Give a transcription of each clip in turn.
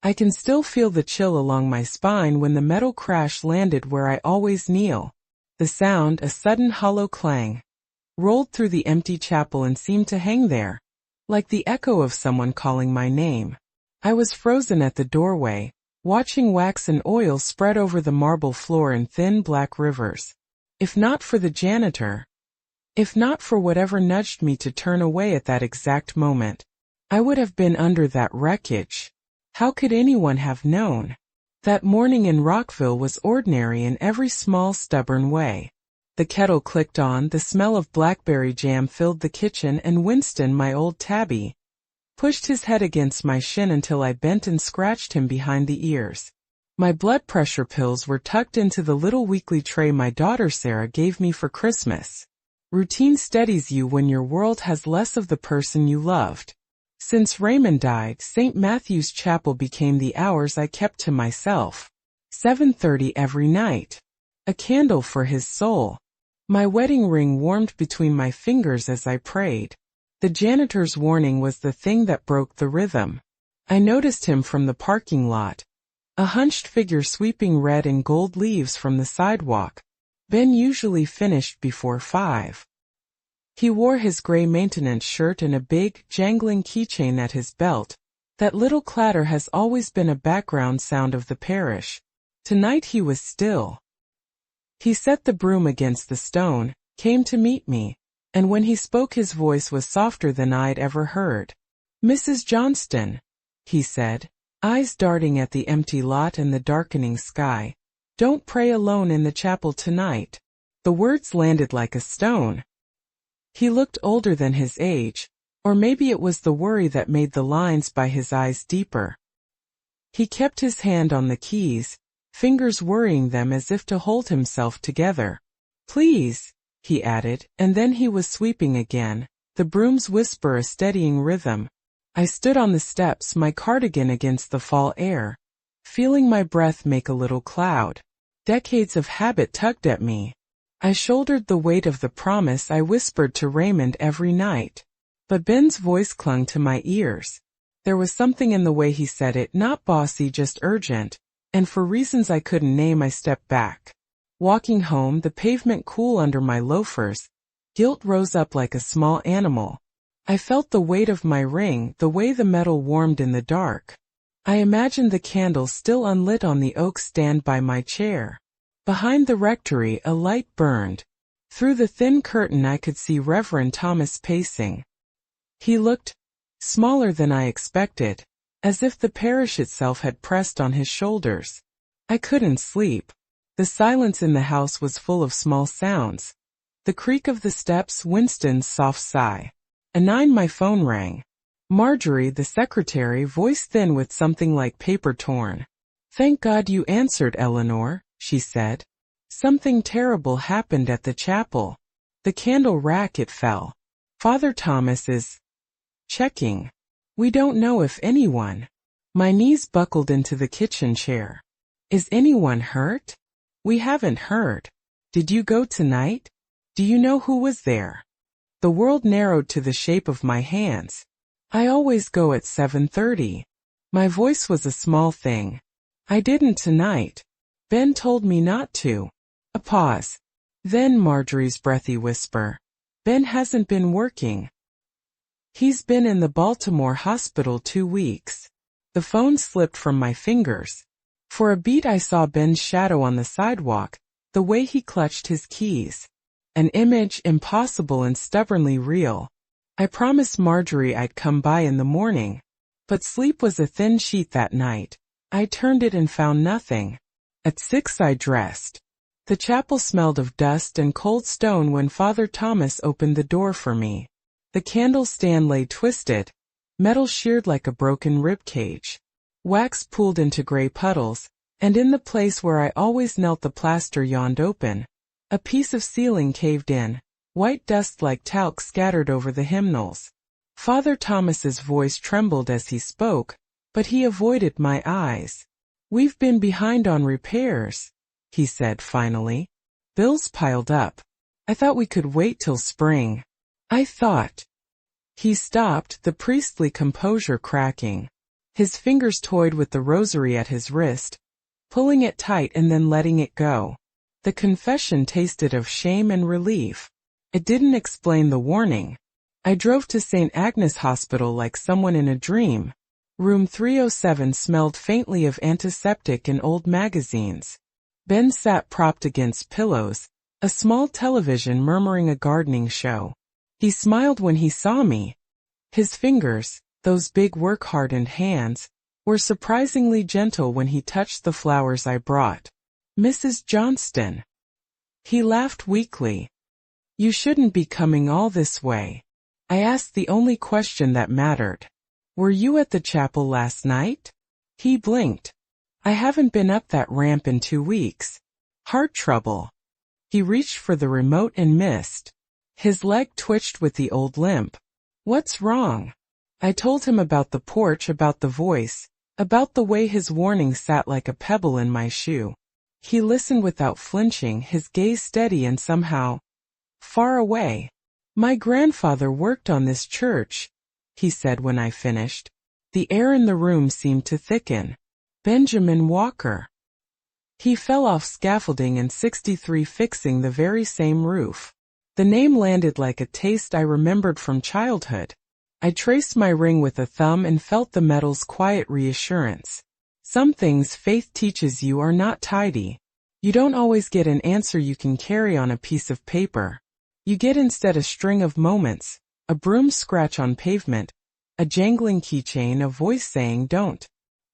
I can still feel the chill along my spine when the metal crash landed where I always kneel. The sound, a sudden hollow clang, rolled through the empty chapel and seemed to hang there, like the echo of someone calling my name. I was frozen at the doorway, watching wax and oil spread over the marble floor in thin black rivers. If not for the janitor, if not for whatever nudged me to turn away at that exact moment, I would have been under that wreckage. How could anyone have known? That morning in Rockville was ordinary in every small, stubborn way. The kettle clicked on, the smell of blackberry jam filled the kitchen, and Winston, my old tabby, pushed his head against my shin until I bent and scratched him behind the ears. My blood pressure pills were tucked into the little weekly tray my daughter Sarah gave me for Christmas. Routine steadies you when your world has less of the person you loved. Since Raymond died, St. Matthew's Chapel became the hours I kept to myself. 7:30 every night. A candle for his soul. My wedding ring warmed between my fingers as I prayed. The janitor's warning was the thing that broke the rhythm. I noticed him from the parking lot. A hunched figure sweeping red and gold leaves from the sidewalk. Ben usually finished before 5. He wore his gray maintenance shirt and a big, jangling keychain at his belt. That little clatter has always been a background sound of the parish. Tonight he was still. He set the broom against the stone, came to meet me, and when he spoke his voice was softer than I'd ever heard. "Mrs. Johnston," he said, eyes darting at the empty lot and the darkening sky. "Don't pray alone in the chapel tonight." The words landed like a stone. He looked older than his age, or maybe it was the worry that made the lines by his eyes deeper. He kept his hand on the keys, fingers worrying them as if to hold himself together. "Please," he added, and then he was sweeping again, the broom's whisper a steadying rhythm. I stood on the steps, my cardigan against the fall air, feeling my breath make a little cloud. Decades of habit tugged at me. I shouldered the weight of the promise I whispered to Raymond every night. But Ben's voice clung to my ears. There was something in the way he said it, not bossy, just urgent, and for reasons I couldn't name I stepped back. Walking home, the pavement cool under my loafers, guilt rose up like a small animal. I felt the weight of my ring, the way the metal warmed in the dark. I imagined the candle still unlit on the oak stand by my chair. Behind the rectory a light burned. Through the thin curtain I could see Reverend Thomas pacing. He looked smaller than I expected, as if the parish itself had pressed on his shoulders. I couldn't sleep. The silence in the house was full of small sounds. The creak of the steps, Winston's soft sigh. At 9 my phone rang. Marjorie, the secretary, voice thin with something like paper torn. "Thank God you answered, Eleanor," she said. "Something terrible happened at the chapel. The candle rack, it fell. Father Thomas is checking. We don't know if anyone." My knees buckled into the kitchen chair. "Is anyone hurt?" "We haven't heard. Did you go tonight? Do you know who was there?" The world narrowed to the shape of my hands. "I always go at 7:30. My voice was a small thing. "I didn't tonight. Ben told me not to." A pause. Then Marjorie's breathy whisper. "Ben hasn't been working. He's been in the Baltimore hospital 2 weeks. The phone slipped from my fingers. For a beat I saw Ben's shadow on the sidewalk, the way he clutched his keys. An image impossible and stubbornly real. I promised Marjorie I'd come by in the morning. But sleep was a thin sheet that night. I turned it and found nothing. At 6 I dressed. The chapel smelled of dust and cold stone when Father Thomas opened the door for me. The candle stand lay twisted, metal sheared like a broken rib cage. Wax pooled into gray puddles, and in the place where I always knelt the plaster yawned open. A piece of ceiling caved in, white dust like talc scattered over the hymnals. Father Thomas's voice trembled as he spoke, but he avoided my eyes. "We've been behind on repairs," he said finally. "Bills piled up. I thought we could wait till spring. I thought." He stopped, the priestly composure cracking. His fingers toyed with the rosary at his wrist, pulling it tight and then letting it go. The confession tasted of shame and relief. It didn't explain the warning. I drove to St. Agnes Hospital like someone in a dream. Room 307 smelled faintly of antiseptic and old magazines. Ben sat propped against pillows, a small television murmuring a gardening show. He smiled when he saw me. His fingers, those big work-hardened hands, were surprisingly gentle when he touched the flowers I brought. "Mrs. Johnston." He laughed weakly. "You shouldn't be coming all this way." I asked the only question that mattered. "Were you at the chapel last night?" He blinked. "I haven't been up that ramp in 2 weeks. Heart trouble." He reached for the remote and missed. His leg twitched with the old limp. "What's wrong?" I told him about the porch, about the voice, about the way his warning sat like a pebble in my shoe. He listened without flinching, his gaze steady and somehow far away. "My grandfather worked on this church," he said when I finished. The air in the room seemed to thicken. "Benjamin Walker." He fell off scaffolding in '63 fixing the very same roof. The name landed like a taste I remembered from childhood. I traced my ring with a thumb and felt the metal's quiet reassurance. Some things faith teaches you are not tidy. You don't always get an answer you can carry on a piece of paper. You get instead a string of moments, a broom scratch on pavement, a jangling keychain, a voice saying don't.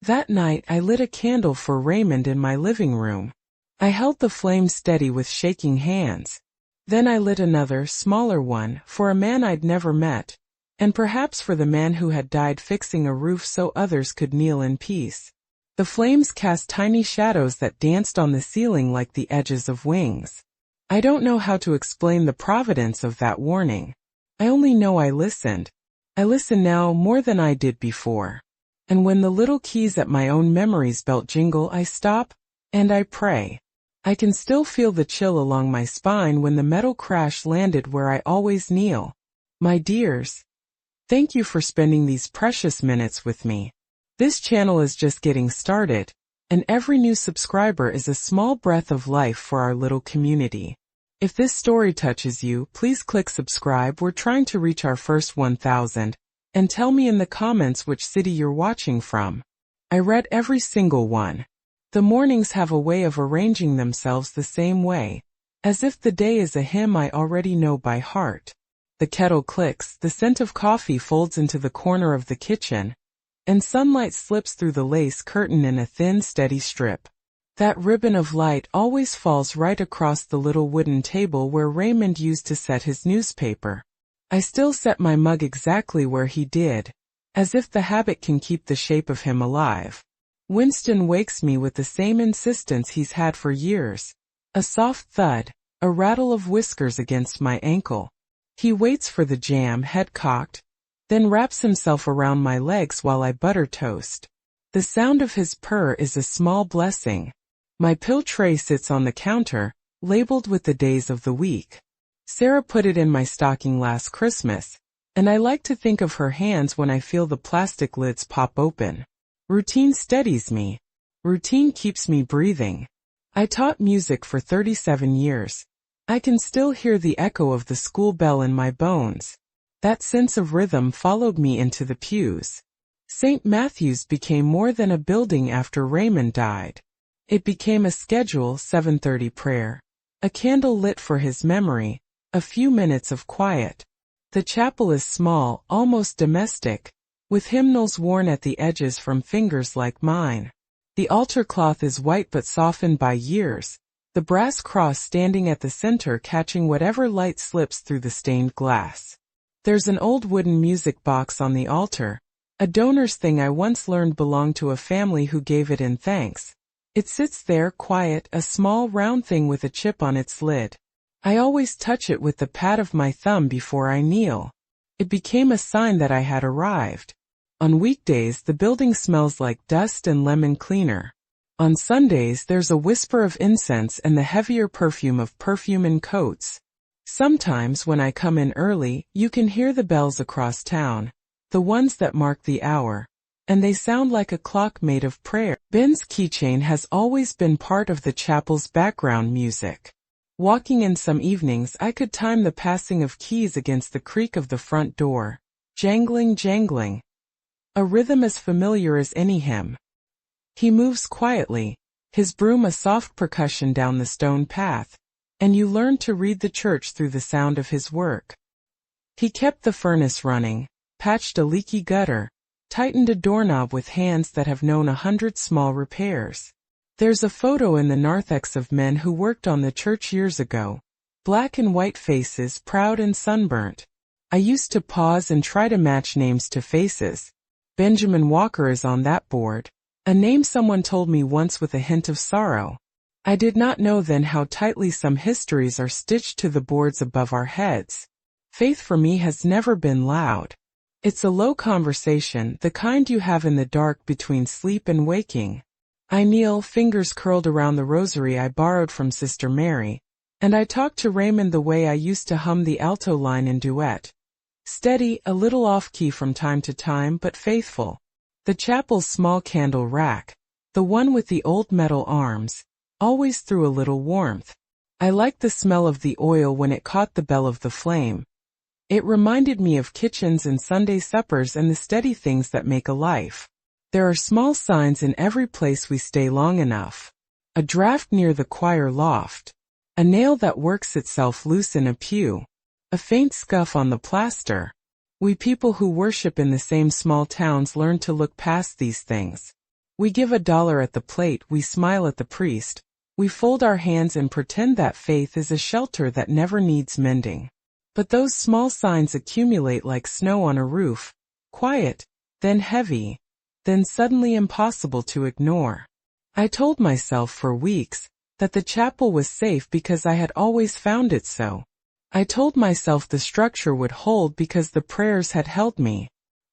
That night I lit a candle for Raymond in my living room. I held the flame steady with shaking hands. Then I lit another, smaller one, for a man I'd never met, and perhaps for the man who had died fixing a roof so others could kneel in peace. The flames cast tiny shadows that danced on the ceiling like the edges of wings. I don't know how to explain the providence of that warning. I only know I listened. I listen now more than I did before. And when the little keys at my own memory's belt jingle, I stop, and I pray. I can still feel the chill along my spine when the metal crash landed where I always kneel. My dears, thank you for spending these precious minutes with me. This channel is just getting started, and every new subscriber is a small breath of life for our little community. If this story touches you, please click subscribe. We're trying to reach our first 1,000, and tell me in the comments which city you're watching from. I read every single one. The mornings have a way of arranging themselves the same way, as if the day is a hymn I already know by heart. The kettle clicks, the scent of coffee folds into the corner of the kitchen, and sunlight slips through the lace curtain in a thin, steady strip. That ribbon of light always falls right across the little wooden table where Raymond used to set his newspaper. I still set my mug exactly where he did, as if the habit can keep the shape of him alive. Winston wakes me with the same insistence he's had for years. A soft thud, a rattle of whiskers against my ankle. He waits for the jam, head cocked, then wraps himself around my legs while I butter toast. The sound of his purr is a small blessing. My pill tray sits on the counter, labeled with the days of the week. Sarah put it in my stocking last Christmas, and I like to think of her hands when I feel the plastic lids pop open. Routine steadies me. Routine keeps me breathing. I taught music for 37 years. I can still hear the echo of the school bell in my bones. That sense of rhythm followed me into the pews. St. Matthew's became more than a building after Raymond died. It became a schedule, 7:30 prayer, a candle lit for his memory, a few minutes of quiet. The chapel is small, almost domestic, with hymnals worn at the edges from fingers like mine. The altar cloth is white but softened by years, the brass cross standing at the center catching whatever light slips through the stained glass. There's an old wooden music box on the altar, a donor's thing I once learned belonged to a family who gave it in thanks. It sits there quiet, a small round thing with a chip on its lid. I always touch it with the pad of my thumb before I kneel. It became a sign that I had arrived. On weekdays, the building smells like dust and lemon cleaner. On Sundays, there's a whisper of incense and the heavier perfume of perfume and coats. Sometimes, when I come in early, you can hear the bells across town, the ones that mark the hour. and they sound like a clock made of prayer. Ben's keychain has always been part of the chapel's background music. Walking in some evenings, I could time the passing of keys against the creak of the front door. Jangling, jangling. A rhythm as familiar as any hymn. He moves quietly, his broom a soft percussion down the stone path, and you learn to read the church through the sound of his work. He kept the furnace running, patched a leaky gutter, tightened a doorknob with hands that have known 100 small repairs. There's a photo in the narthex of men who worked on the church years ago. Black and white faces, proud and sunburnt. I used to pause and try to match names to faces. Benjamin Walker is on that board. A name someone told me once with a hint of sorrow. I did not know then how tightly some histories are stitched to the boards above our heads. Faith for me has never been loud. It's a low conversation, the kind you have in the dark between sleep and waking. I kneel, fingers curled around the rosary I borrowed from Sister Mary, and I talk to Raymond the way I used to hum the alto line in duet. Steady, a little off-key from time to time, but faithful. The chapel's small candle rack, the one with the old metal arms, always threw a little warmth. I liked the smell of the oil when it caught the bell of the flame. It reminded me of kitchens and Sunday suppers and the steady things that make a life. There are small signs in every place we stay long enough. A draft near the choir loft. A nail that works itself loose in a pew. A faint scuff on the plaster. We people who worship in the same small towns learn to look past these things. We give $1 at the plate, we smile at the priest. We fold our hands and pretend that faith is a shelter that never needs mending. But those small signs accumulate like snow on a roof. Quiet, then heavy. Then suddenly impossible to ignore. I told myself for weeks that the chapel was safe because I had always found it so. I told myself the structure would hold because the prayers had held me.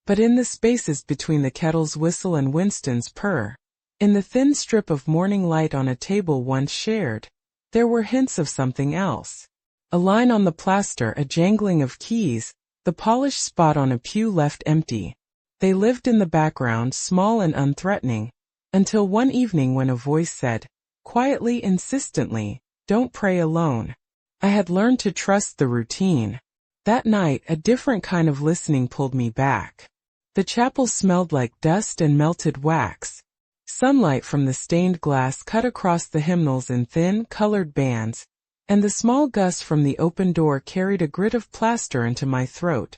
But in the spaces between the kettle's whistle and Winston's purr, in the thin strip of morning light on a table once shared, there were hints of something else. A line on the plaster, a jangling of keys, the polished spot on a pew left empty. They lived in the background, small and unthreatening, until one evening when a voice said, quietly, insistently, "Don't pray alone." I had learned to trust the routine. That night, a different kind of listening pulled me back. The chapel smelled like dust and melted wax. Sunlight from the stained glass cut across the hymnals in thin, colored bands, and the small gust from the open door carried a grit of plaster into my throat.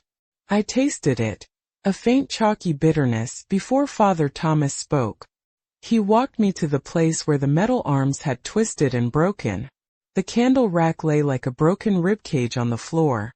I tasted it. A faint chalky bitterness before Father Thomas spoke. He walked me to the place where the metal arms had twisted and broken. The candle rack lay like a broken ribcage on the floor,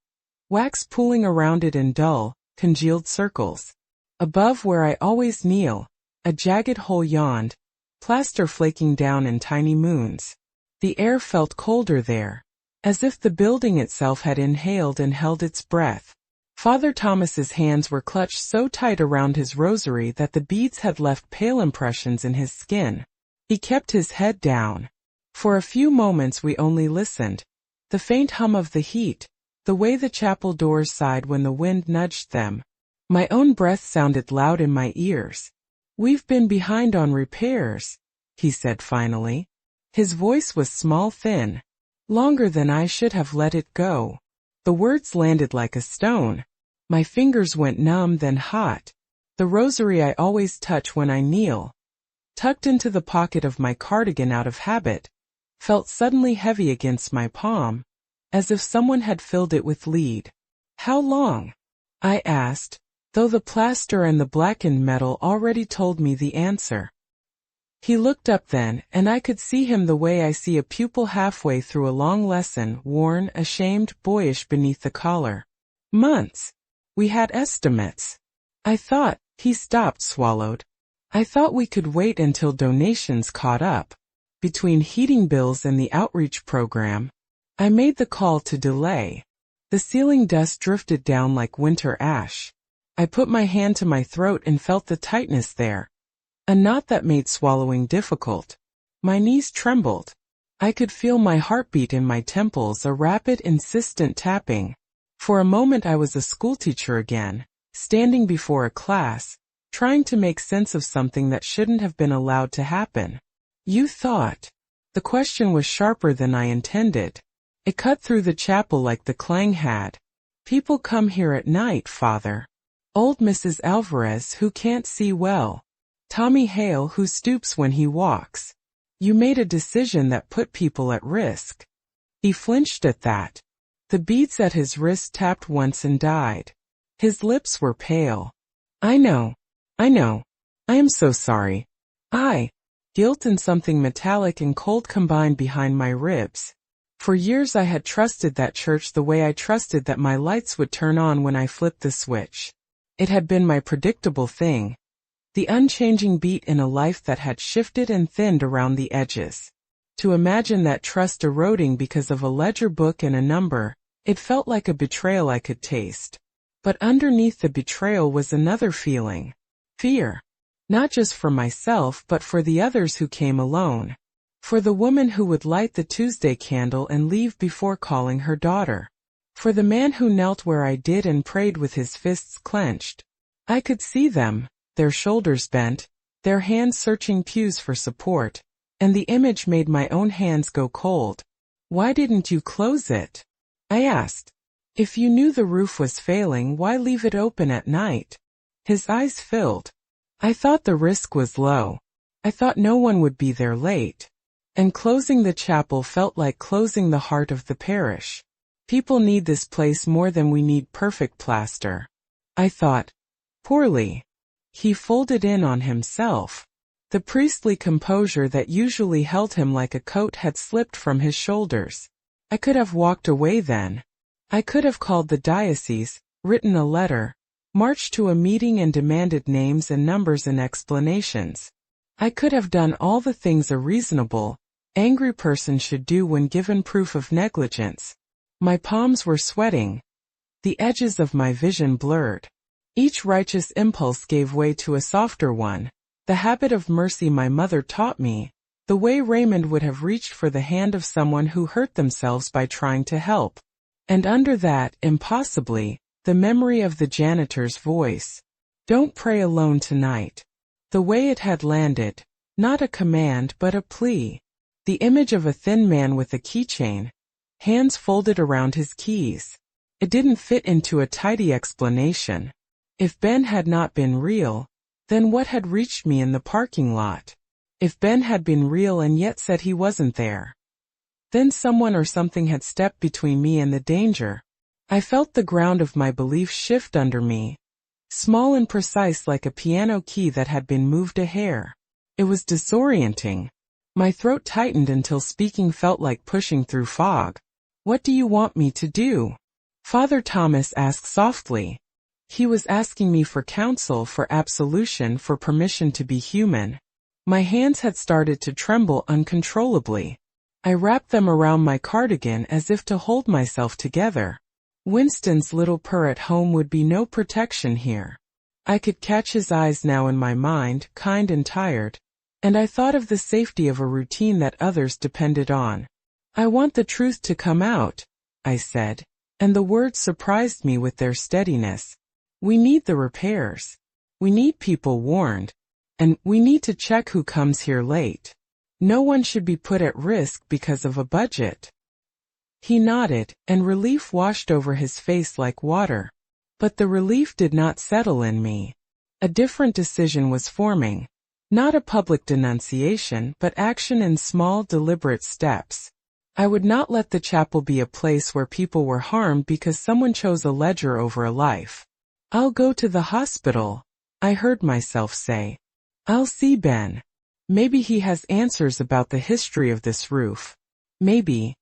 wax pooling around it in dull, congealed circles. Above where I always kneel, a jagged hole yawned, plaster flaking down in tiny moons. The air felt colder there, as if the building itself had inhaled and held its breath. Father Thomas's hands were clutched so tight around his rosary that the beads had left pale impressions in his skin. He kept his head down. For a few moments we only listened. The faint hum of the heat, the way the chapel doors sighed when the wind nudged them. My own breath sounded loud in my ears. "We've been behind on repairs," he said finally. His voice was small, thin. Longer than I should have let it go. The words landed like a stone. My fingers went numb, then hot. The rosary I always touch when I kneel, tucked into the pocket of my cardigan out of habit, felt suddenly heavy against my palm, as if someone had filled it with lead. "How long?" I asked, though the plaster and the blackened metal already told me the answer. He looked up then, and I could see him the way I see a pupil halfway through a long lesson, worn, ashamed, boyish beneath the collar. "Months. We had estimates. I thought," he stopped, swallowed. "I thought we could wait until donations caught up. Between heating bills and the outreach program, I made the call to delay." The ceiling dust drifted down like winter ash. I put my hand to my throat and felt the tightness there. A knot that made swallowing difficult. My knees trembled. I could feel my heartbeat in my temples, a rapid, insistent tapping. For a moment I was a schoolteacher again, standing before a class, trying to make sense of something that shouldn't have been allowed to happen. You thought. The question was sharper than I intended. It cut through the chapel like the clang had. People come here at night, Father. Old Mrs. Alvarez who can't see well. Tommy Hale who stoops when he walks. You made a decision that put people at risk. He flinched at that. The beads at his wrist tapped once and died. His lips were pale. I know. I am so sorry. Guilt and something metallic and cold combined behind my ribs. For years I had trusted that church the way I trusted that my lights would turn on when I flipped the switch. It had been my predictable thing. The unchanging beat in a life that had shifted and thinned around the edges. To imagine that trust eroding because of a ledger book and a number, it felt like a betrayal I could taste. But underneath the betrayal was another feeling. Fear. Not just for myself but for the others who came alone. For the woman who would light the Tuesday candle and leave before calling her daughter. For the man who knelt where I did and prayed with his fists clenched. I could see them, their shoulders bent, their hands searching pews for support, and the image made my own hands go cold. Why didn't you close it? I asked. If you knew the roof was failing, why leave it open at night? His eyes filled. I thought the risk was low. I thought no one would be there late. And closing the chapel felt like closing the heart of the parish. People need this place more than we need perfect plaster. I thought. Poorly. He folded in on himself. The priestly composure that usually held him like a coat had slipped from his shoulders. I could have walked away then. I could have called the diocese, written a letter, marched to a meeting and demanded names and numbers and explanations. I could have done all the things a reasonable, angry person should do when given proof of negligence. My palms were sweating. The edges of my vision blurred. Each righteous impulse gave way to a softer one. The habit of mercy my mother taught me. The way Raymond would have reached for the hand of someone who hurt themselves by trying to help. And under that, impossibly, the memory of the janitor's voice. Don't pray alone tonight. The way it had landed. Not a command but a plea. The image of a thin man with a keychain. Hands folded around his keys. It didn't fit into a tidy explanation. If Ben had not been real, then what had reached me in the parking lot? If Ben had been real and yet said he wasn't there, then someone or something had stepped between me and the danger. I felt the ground of my belief shift under me, small and precise like a piano key that had been moved a hair. It was disorienting. My throat tightened until speaking felt like pushing through fog. What do you want me to do? Father Thomas asked softly. He was asking me for counsel, for absolution, for permission to be human. My hands had started to tremble uncontrollably. I wrapped them around my cardigan as if to hold myself together. Winston's little purr at home would be no protection here. I could catch his eyes now in my mind, kind and tired, and I thought of the safety of a routine that others depended on. I want the truth to come out, I said, and the words surprised me with their steadiness. We need the repairs. We need people warned. And we need to check who comes here late. No one should be put at risk because of a budget. He nodded, and relief washed over his face like water. But the relief did not settle in me. A different decision was forming. Not a public denunciation, but action in small, deliberate steps. I would not let the chapel be a place where people were harmed because someone chose a ledger over a life. I'll go to the hospital, I heard myself say. I'll see Ben. Maybe he has answers about the history of this roof. Maybe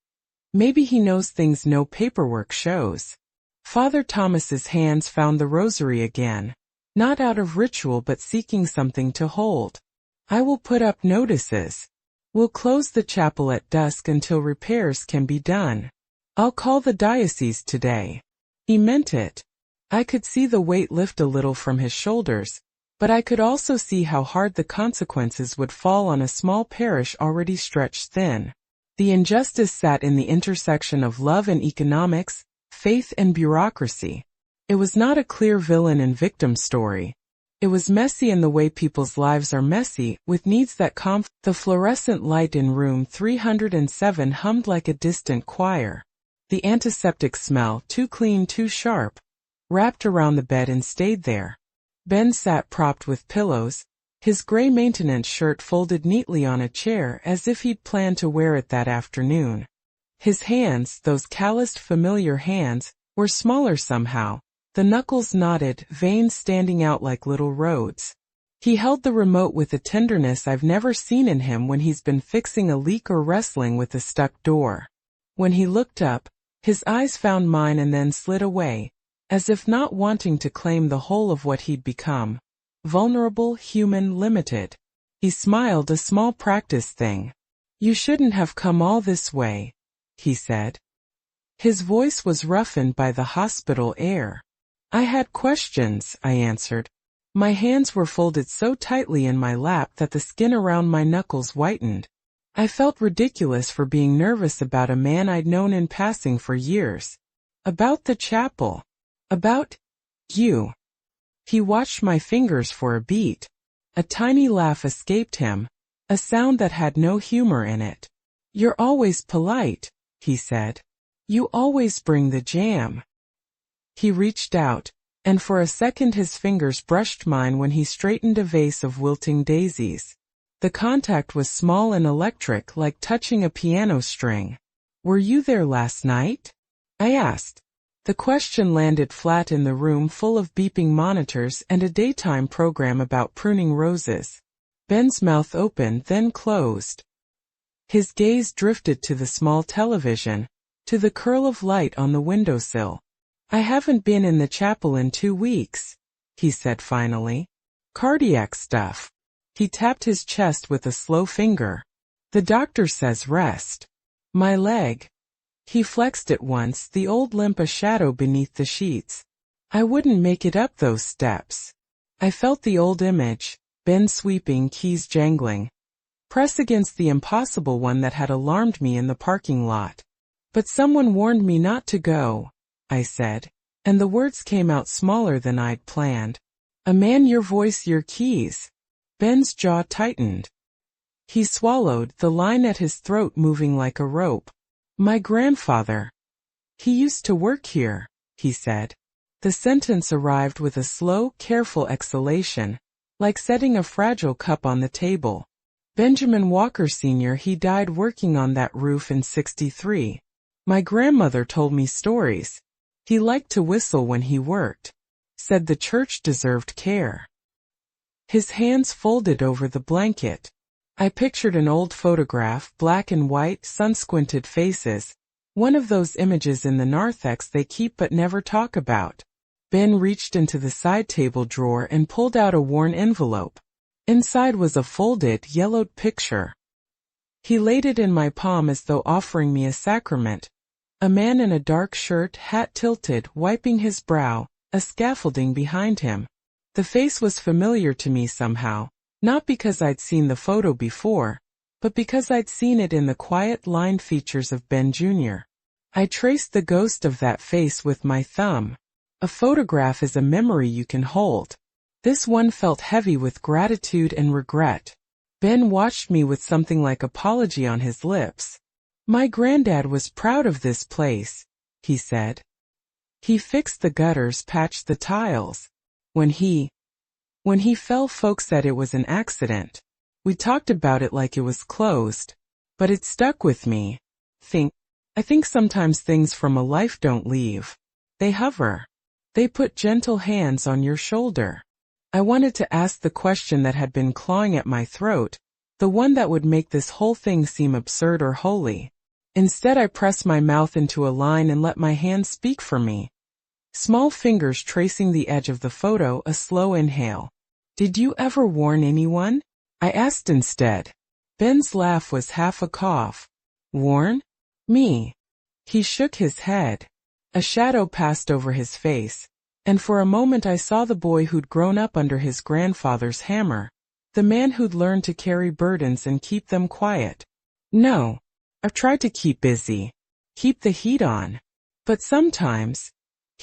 he knows things no paperwork shows. Father Thomas's hands found the rosary again, not out of ritual but seeking something to hold. I will put up notices. We'll close the chapel at dusk until repairs can be done. I'll call the diocese today. He meant it. I could see the weight lift a little from his shoulders, but I could also see how hard the consequences would fall on a small parish already stretched thin. The injustice sat in the intersection of love and economics, faith and bureaucracy. It was not a clear villain and victim story. It was messy in the way people's lives are messy, with needs that The fluorescent light in room 307 hummed like a distant choir. The antiseptic smell, too clean, too sharp, wrapped around the bed and stayed there. Ben sat propped with pillows, his gray maintenance shirt folded neatly on a chair as if he'd planned to wear it that afternoon. His hands, those calloused familiar hands, were smaller somehow, the knuckles knotted, veins standing out like little roads. He held the remote with a tenderness I've never seen in him when he's been fixing a leak or wrestling with a stuck door. When he looked up, his eyes found mine and then slid away, as if not wanting to claim the whole of what he'd become. Vulnerable, human, limited. He smiled, a small practice thing. "You shouldn't have come all this way," he said. His voice was roughened by the hospital air. "I had questions," I answered. My hands were folded so tightly in my lap that the skin around my knuckles whitened. I felt ridiculous for being nervous about a man I'd known in passing for years. "About the chapel. About you." He watched my fingers for a beat. A tiny laugh escaped him, a sound that had no humor in it. "You're always polite," he said. "You always bring the jam." He reached out, and for a second his fingers brushed mine when he straightened a vase of wilting daisies. The contact was small and electric, like touching a piano string. "Were you there last night?" I asked. The question landed flat in the room full of beeping monitors and a daytime program about pruning roses. Ben's mouth opened, then closed. His gaze drifted to the small television, to the curl of light on the windowsill. "I haven't been in the chapel in 2 weeks," he said finally. "Cardiac stuff." He tapped his chest with a slow finger. "The doctor says rest." My leg. He flexed it once, the old limp a shadow beneath the sheets. I wouldn't make it up those steps. I felt the old image, Ben sweeping, keys jangling, press against the impossible one that had alarmed me in the parking lot. "But someone warned me not to go," I said, and the words came out smaller than I'd planned. "A man, your voice, your keys." Ben's jaw tightened. He swallowed, the line at his throat moving like a rope. "My grandfather. He used to work here," he said. The sentence arrived with a slow, careful exhalation, like setting a fragile cup on the table. "Benjamin Walker Sr. He died working on that roof in '63. My grandmother told me stories. He liked to whistle when he worked. Said the church deserved care." His hands folded over the blanket. I pictured an old photograph, black and white, sun-squinted faces, one of those images in the narthex they keep but never talk about. Ben reached into the side table drawer and pulled out a worn envelope. Inside was a folded, yellowed picture. He laid it in my palm as though offering me a sacrament. A man in a dark shirt, hat tilted, wiping his brow, a scaffolding behind him. The face was familiar to me somehow, not because I'd seen the photo before, but because I'd seen it in the quiet, lined features of Ben Jr. I traced the ghost of that face with my thumb. A photograph is a memory you can hold. This one felt heavy with gratitude and regret. Ben watched me with something like apology on his lips. "My granddad was proud of this place," he said. "He fixed the gutters, patched the tiles. When he fell, folks said it was an accident. We talked about it like it was closed. But it stuck with me. I think sometimes things from a life don't leave. They hover. They put gentle hands on your shoulder." I wanted to ask the question that had been clawing at my throat, the one that would make this whole thing seem absurd or holy. Instead, I pressed my mouth into a line and let my hands speak for me. Small fingers tracing the edge of the photo, a slow inhale. "Did you ever warn anyone?" I asked instead. Ben's laugh was half a cough. "Warn? Me?" He shook his head. A shadow passed over his face, and for a moment I saw the boy who'd grown up under his grandfather's hammer, the man who'd learned to carry burdens and keep them quiet. "No. I've tried to keep busy. Keep the heat on. But sometimes,"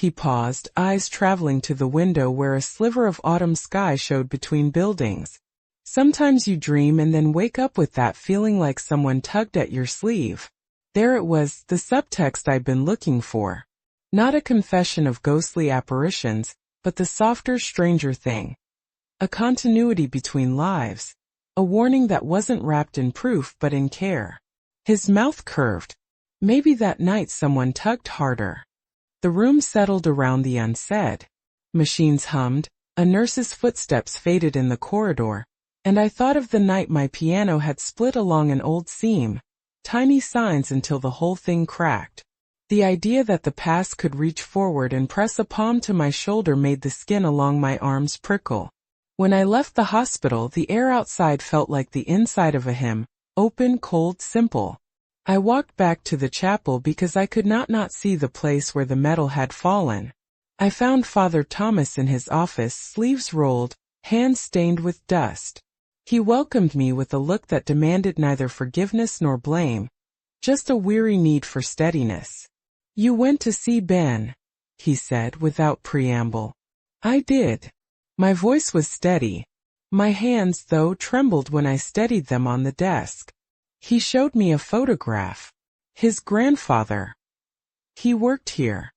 He paused, eyes traveling to the window where a sliver of autumn sky showed between buildings. Sometimes you dream and then wake up with that feeling like someone tugged at your sleeve. There it was, the subtext I'd been looking for. Not a confession of ghostly apparitions, but the softer, stranger thing. A continuity between lives. A warning that wasn't wrapped in proof but in care. His mouth curved. Maybe that night someone tugged harder. The room settled around the unsaid. Machines hummed, a nurse's footsteps faded in the corridor, and I thought of the night my piano had split along an old seam. Tiny signs until the whole thing cracked. The idea that the past could reach forward and press a palm to my shoulder made the skin along my arms prickle. When I left the hospital, the air outside felt like the inside of a hymn, open, cold, simple. I walked back to the chapel because I could not see the place where the metal had fallen. I found Father Thomas in his office, sleeves rolled, hands stained with dust. He welcomed me with a look that demanded neither forgiveness nor blame, just a weary need for steadiness. "You went to see Ben," he said without preamble. I did. My voice was steady. My hands, though, trembled when I steadied them on the desk. He showed me a photograph. His grandfather. He worked here.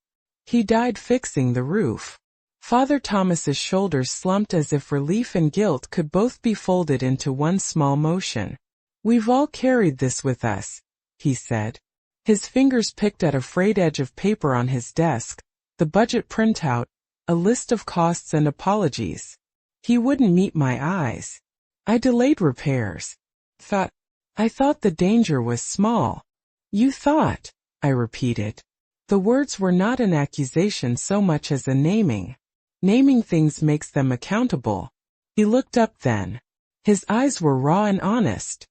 He died fixing the roof. Father Thomas's shoulders slumped as if relief and guilt could both be folded into one small motion. "We've all carried this with us," he said. His fingers picked at a frayed edge of paper on his desk, the budget printout, a list of costs and apologies. He wouldn't meet my eyes. I delayed repairs. I thought the danger was small. "You thought," I repeated. The words were not an accusation so much as a naming. Naming things makes them accountable. He looked up then. His eyes were raw and honest.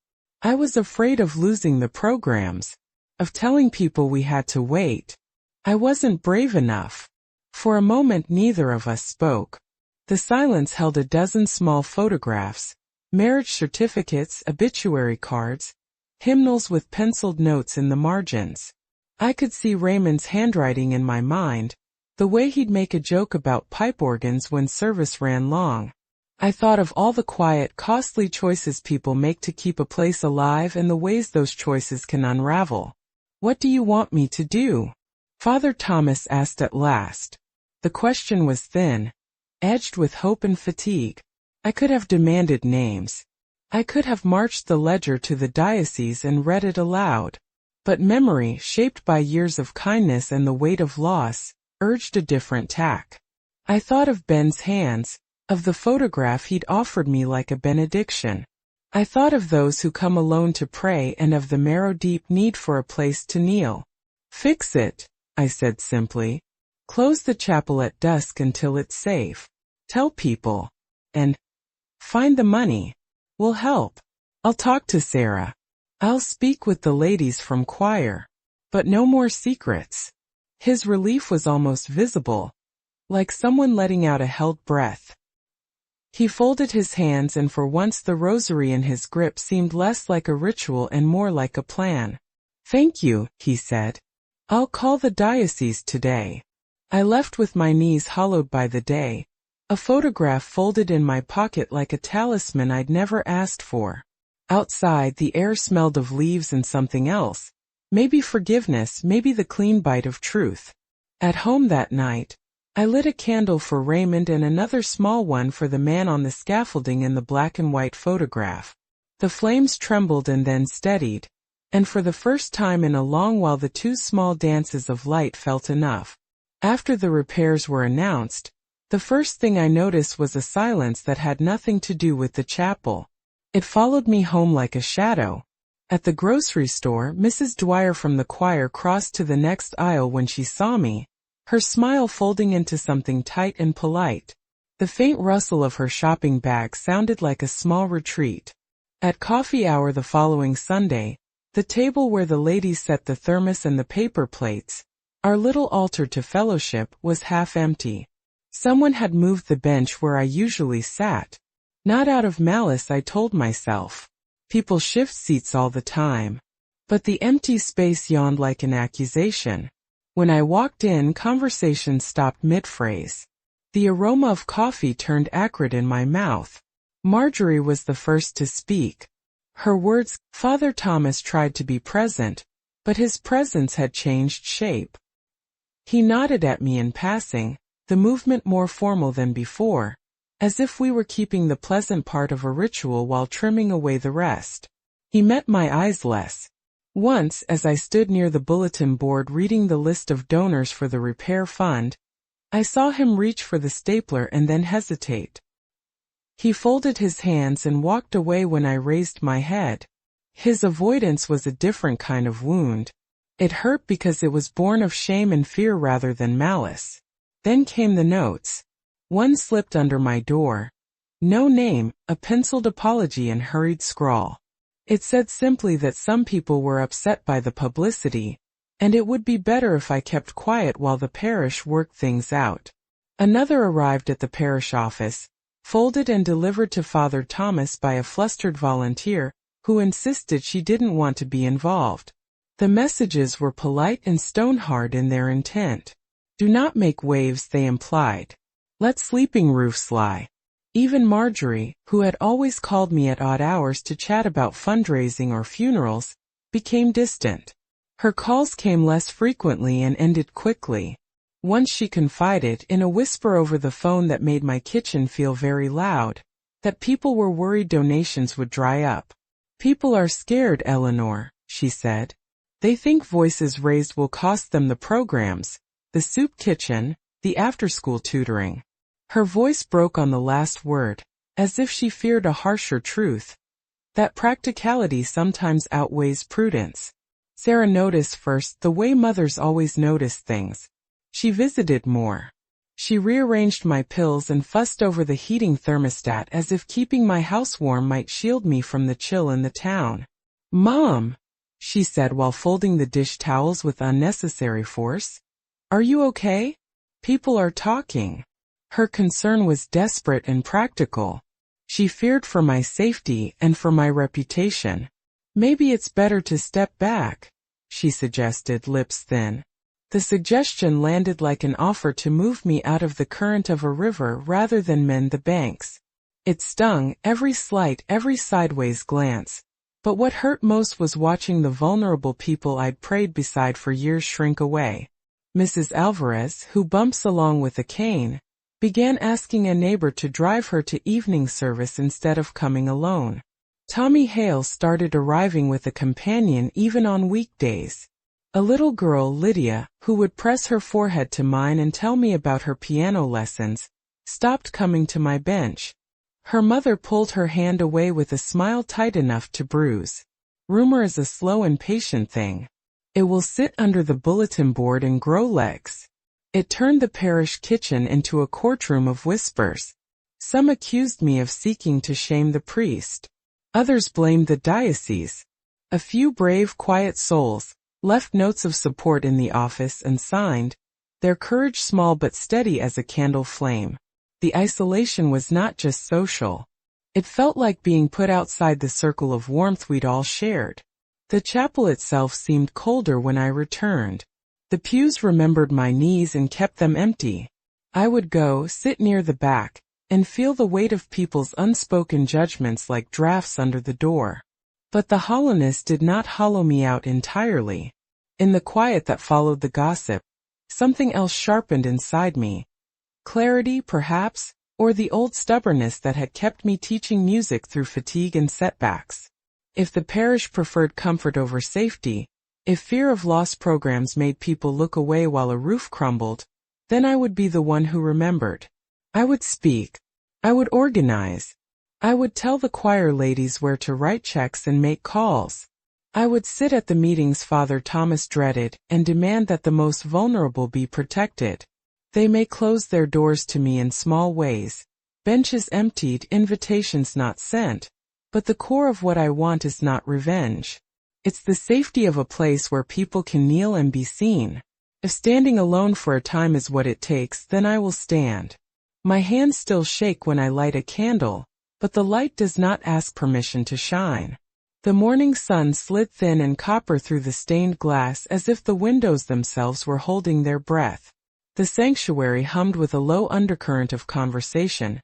I was afraid of losing the programs, of telling people we had to wait. I wasn't brave enough. For a moment neither of us spoke. The silence held a dozen small photographs, marriage certificates, obituary cards, hymnals with penciled notes in the margins. I could see Raymond's handwriting in my mind, the way he'd make a joke about pipe organs when service ran long. I thought of all the quiet, costly choices people make to keep a place alive and the ways those choices can unravel. "What do you want me to do?" Father Thomas asked at last. The question was thin, edged with hope and fatigue. I could have demanded names. I could have marched the ledger to the diocese and read it aloud. But memory, shaped by years of kindness and the weight of loss, urged a different tack. I thought of Ben's hands, of the photograph he'd offered me like a benediction. I thought of those who come alone to pray and of the marrow-deep need for a place to kneel. "Fix it," I said simply. "Close the chapel at dusk until it's safe. Tell people. And find the money. We'll help. I'll talk to Sarah. I'll speak with the ladies from choir. But no more secrets." His relief was almost visible, like someone letting out a held breath. He folded his hands and for once the rosary in his grip seemed less like a ritual and more like a plan. "Thank you," he said. "I'll call the diocese today." I left with my knees hollowed by the day, a photograph folded in my pocket like a talisman I'd never asked for. Outside, the air smelled of leaves and something else. Maybe forgiveness, maybe the clean bite of truth. At home that night, I lit a candle for Raymond and another small one for the man on the scaffolding in the black and white photograph. The flames trembled and then steadied, and for the first time in a long while the two small dances of light felt enough. After the repairs were announced, the first thing I noticed was a silence that had nothing to do with the chapel. It followed me home like a shadow. At the grocery store, Mrs. Dwyer from the choir crossed to the next aisle when she saw me, her smile folding into something tight and polite. The faint rustle of her shopping bag sounded like a small retreat. At coffee hour the following Sunday, the table where the ladies set the thermos and the paper plates, our little altar to fellowship, was half empty. Someone had moved the bench where I usually sat. Not out of malice, I told myself. People shift seats all the time. But the empty space yawned like an accusation. When I walked in, conversation stopped mid-phrase. The aroma of coffee turned acrid in my mouth. Marjorie was the first to speak. Her words, Father Thomas tried to be present, but his presence had changed shape. He nodded at me in passing, the movement more formal than before, as if we were keeping the pleasant part of a ritual while trimming away the rest. He met my eyes less. Once, as I stood near the bulletin board reading the list of donors for the repair fund, I saw him reach for the stapler and then hesitate. He folded his hands and walked away when I raised my head. His avoidance was a different kind of wound. It hurt because it was born of shame and fear rather than malice. Then came the notes. One slipped under my door. No name, a penciled apology and hurried scrawl. It said simply that some people were upset by the publicity, and it would be better if I kept quiet while the parish worked things out. Another arrived at the parish office, folded and delivered to Father Thomas by a flustered volunteer, who insisted she didn't want to be involved. The messages were polite and stone-hard in their intent. Do not make waves, they implied. Let sleeping roofs lie. Even Marjorie, who had always called me at odd hours to chat about fundraising or funerals, became distant. Her calls came less frequently and ended quickly. Once she confided, in a whisper over the phone that made my kitchen feel very loud, that people were worried donations would dry up. People are scared, Eleanor, she said. They think voices raised will cost them the programs, the soup kitchen, the after-school tutoring. Her voice broke on the last word, as if she feared a harsher truth. That practicality sometimes outweighs prudence. Sarah noticed first the way mothers always notice things. She visited more. She rearranged my pills and fussed over the heating thermostat as if keeping my house warm might shield me from the chill in the town. Mom, she said while folding the dish towels with unnecessary force. Are you okay? People are talking. Her concern was desperate and practical. She feared for my safety and for my reputation. Maybe it's better to step back, she suggested, lips thin. The suggestion landed like an offer to move me out of the current of a river rather than mend the banks. It stung, every slight, every sideways glance. But what hurt most was watching the vulnerable people I'd prayed beside for years shrink away. Mrs. Alvarez, who bumps along with a cane, began asking a neighbor to drive her to evening service instead of coming alone. Tommy Hale started arriving with a companion even on weekdays. A little girl, Lydia, who would press her forehead to mine and tell me about her piano lessons, stopped coming to my bench. Her mother pulled her hand away with a smile tight enough to bruise. Rumor is a slow and patient thing. It will sit under the bulletin board and grow legs. It turned the parish kitchen into a courtroom of whispers. Some accused me of seeking to shame the priest. Others blamed the diocese. A few brave, quiet souls left notes of support in the office and signed, their courage small but steady as a candle flame. The isolation was not just social. It felt like being put outside the circle of warmth we'd all shared. The chapel itself seemed colder when I returned. The pews remembered my knees and kept them empty. I would go, sit near the back, and feel the weight of people's unspoken judgments like drafts under the door. But the hollowness did not hollow me out entirely. In the quiet that followed the gossip, something else sharpened inside me. Clarity, perhaps, or the old stubbornness that had kept me teaching music through fatigue and setbacks. If the parish preferred comfort over safety, if fear of lost programs made people look away while a roof crumbled, then I would be the one who remembered. I would speak. I would organize. I would tell the choir ladies where to write checks and make calls. I would sit at the meetings Father Thomas dreaded and demand that the most vulnerable be protected. They may close their doors to me in small ways, benches emptied, invitations not sent, but the core of what I want is not revenge. It's the safety of a place where people can kneel and be seen. If standing alone for a time is what it takes, then I will stand. My hands still shake when I light a candle, but the light does not ask permission to shine. The morning sun slid thin and copper through the stained glass as if the windows themselves were holding their breath. The sanctuary hummed with a low undercurrent of conversation,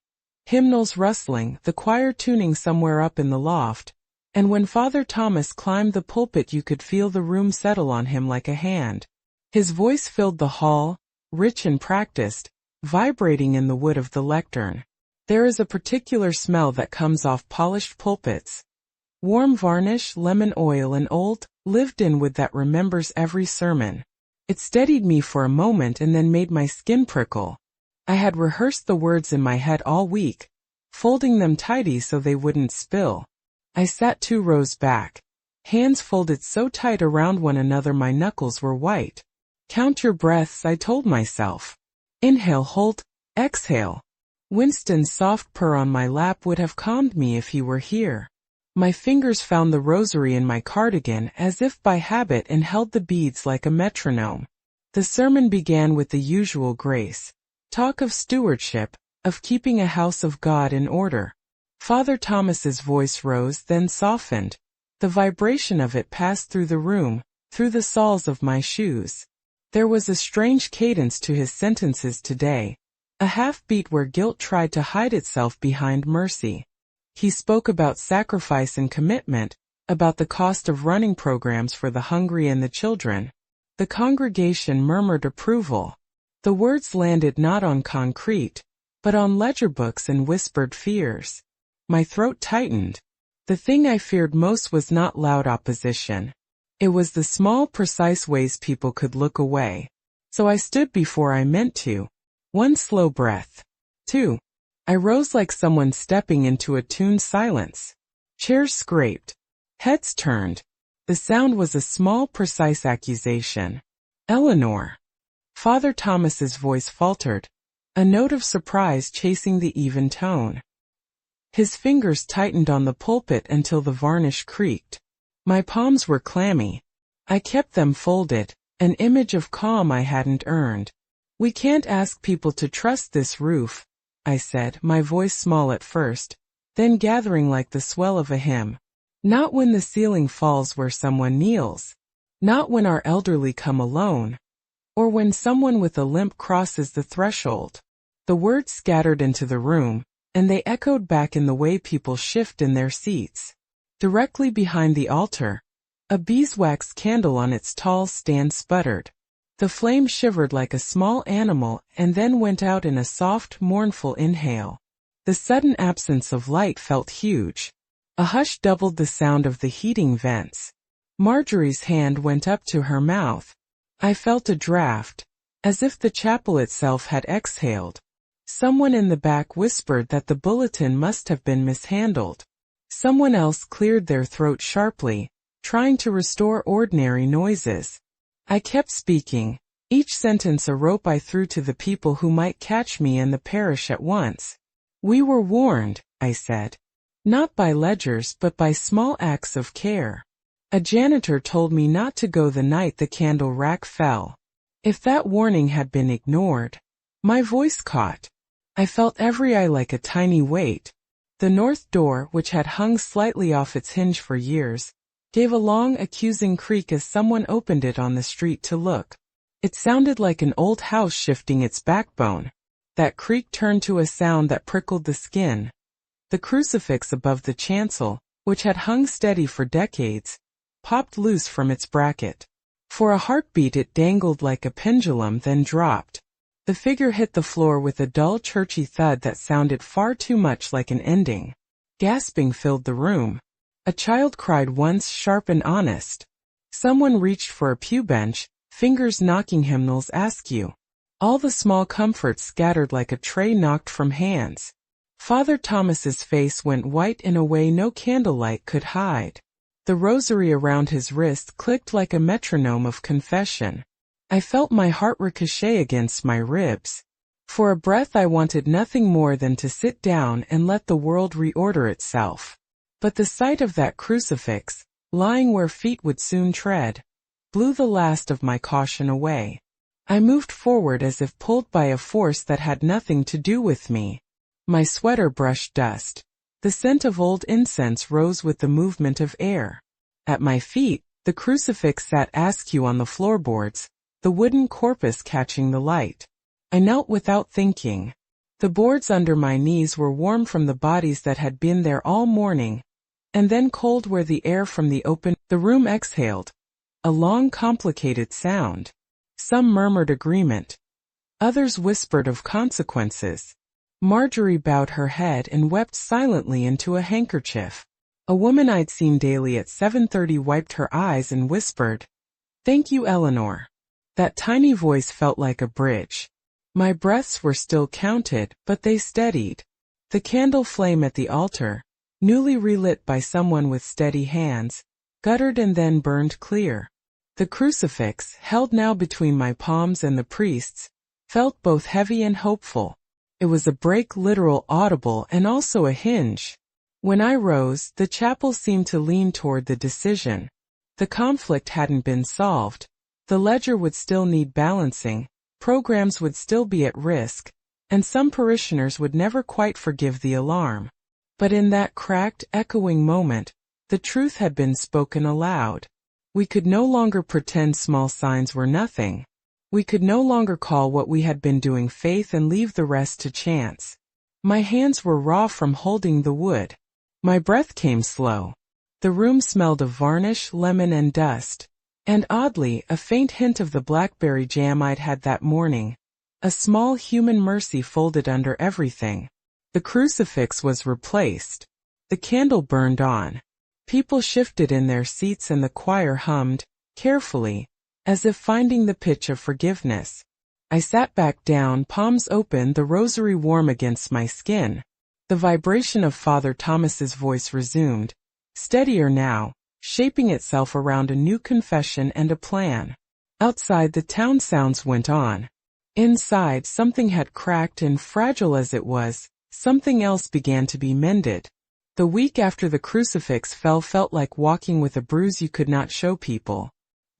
hymnals rustling, the choir tuning somewhere up in the loft, and when Father Thomas climbed the pulpit you could feel the room settle on him like a hand. His voice filled the hall, rich and practiced, vibrating in the wood of the lectern. There is a particular smell that comes off polished pulpits. Warm varnish, lemon oil and old, lived-in wood that remembers every sermon. It steadied me for a moment and then made my skin prickle. I had rehearsed the words in my head all week, folding them tidy so they wouldn't spill. I sat 2 rows back, hands folded so tight around one another my knuckles were white. Count your breaths, I told myself. Inhale, hold, exhale. Winston's soft purr on my lap would have calmed me if he were here. My fingers found the rosary in my cardigan as if by habit and held the beads like a metronome. The sermon began with the usual grace. Talk of stewardship, of keeping a house of God in order. Father Thomas's voice rose, then softened. The vibration of it passed through the room, through the soles of my shoes. There was a strange cadence to his sentences today, a half-beat where guilt tried to hide itself behind mercy. He spoke about sacrifice and commitment, about the cost of running programs for the hungry and the children. The congregation murmured approval. The words landed not on concrete, but on ledger books and whispered fears. My throat tightened. The thing I feared most was not loud opposition. It was the small, precise ways people could look away. So I stood before I meant to. 1 slow breath. 2. I rose like someone stepping into a tuned silence. Chairs scraped. Heads turned. The sound was a small, precise accusation. Eleanor. Father Thomas's voice faltered, a note of surprise chasing the even tone. His fingers tightened on the pulpit until the varnish creaked. My palms were clammy. I kept them folded, an image of calm I hadn't earned. We can't ask people to trust this roof, I said, my voice small at first, then gathering like the swell of a hymn. Not when the ceiling falls where someone kneels. Not when our elderly come alone. Or when someone with a limp crosses the threshold. The words scattered into the room, and they echoed back in the way people shift in their seats. Directly behind the altar, a beeswax candle on its tall stand sputtered. The flame shivered like a small animal and then went out in a soft, mournful inhale. The sudden absence of light felt huge. A hush doubled the sound of the heating vents. Marjorie's hand went up to her mouth. I felt a draft, as if the chapel itself had exhaled. Someone in the back whispered that the bulletin must have been mishandled. Someone else cleared their throat sharply, trying to restore ordinary noises. I kept speaking, each sentence a rope I threw to the people who might catch me and the parish at once. We were warned, I said. Not by ledgers but by small acts of care. A janitor told me not to go the night the candle rack fell. If that warning had been ignored, my voice caught. I felt every eye like a tiny weight. The north door, which had hung slightly off its hinge for years, gave a long accusing creak as someone opened it on the street to look. It sounded like an old house shifting its backbone. That creak turned to a sound that prickled the skin. The crucifix above the chancel, which had hung steady for decades, popped loose from its bracket. For a heartbeat it dangled like a pendulum, then dropped. The figure hit the floor with a dull churchy thud that sounded far too much like an ending. Gasping filled the room. A child cried once, sharp and honest. Someone reached for a pew bench, fingers knocking hymnals askew. All the small comforts scattered like a tray knocked from hands. Father Thomas's face went white in a way no candlelight could hide. The rosary around his wrist clicked like a metronome of confession. I felt my heart ricochet against my ribs. For a breath I wanted nothing more than to sit down and let the world reorder itself. But the sight of that crucifix, lying where feet would soon tread, blew the last of my caution away. I moved forward as if pulled by a force that had nothing to do with me. My sweater brushed dust. The scent of old incense rose with the movement of air. At my feet, the crucifix sat askew on the floorboards, the wooden corpus catching the light. I knelt without thinking. The boards under my knees were warm from the bodies that had been there all morning, and then cold where the air from the room exhaled. A long, complicated sound. Some murmured agreement. Others whispered of consequences. Marjorie bowed her head and wept silently into a handkerchief. A woman I'd seen daily at 7:30 wiped her eyes and whispered, "Thank you, Eleanor." That tiny voice felt like a bridge. My breaths were still counted, but they steadied. The candle flame at the altar, newly relit by someone with steady hands, guttered and then burned clear. The crucifix, held now between my palms and the priest's, felt both heavy and hopeful. It was a break, literal, audible, and also a hinge. When I rose, the chapel seemed to lean toward the decision. The conflict hadn't been solved. The ledger would still need balancing, programs would still be at risk, and some parishioners would never quite forgive the alarm. But in that cracked, echoing moment, the truth had been spoken aloud. We could no longer pretend small signs were nothing. We could no longer call what we had been doing faith and leave the rest to chance. My hands were raw from holding the wood. My breath came slow. The room smelled of varnish, lemon, and dust, and oddly, a faint hint of the blackberry jam I'd had that morning. A small human mercy folded under everything. The crucifix was replaced. The candle burned on. People shifted in their seats and the choir hummed, carefully, as if finding the pitch of forgiveness. I sat back down, palms open, the rosary warm against my skin. The vibration of Father Thomas's voice resumed, steadier now, shaping itself around a new confession and a plan. Outside, the town sounds went on. Inside, something had cracked, and fragile as it was, something else began to be mended. The week after the crucifix fell felt like walking with a bruise you could not show people.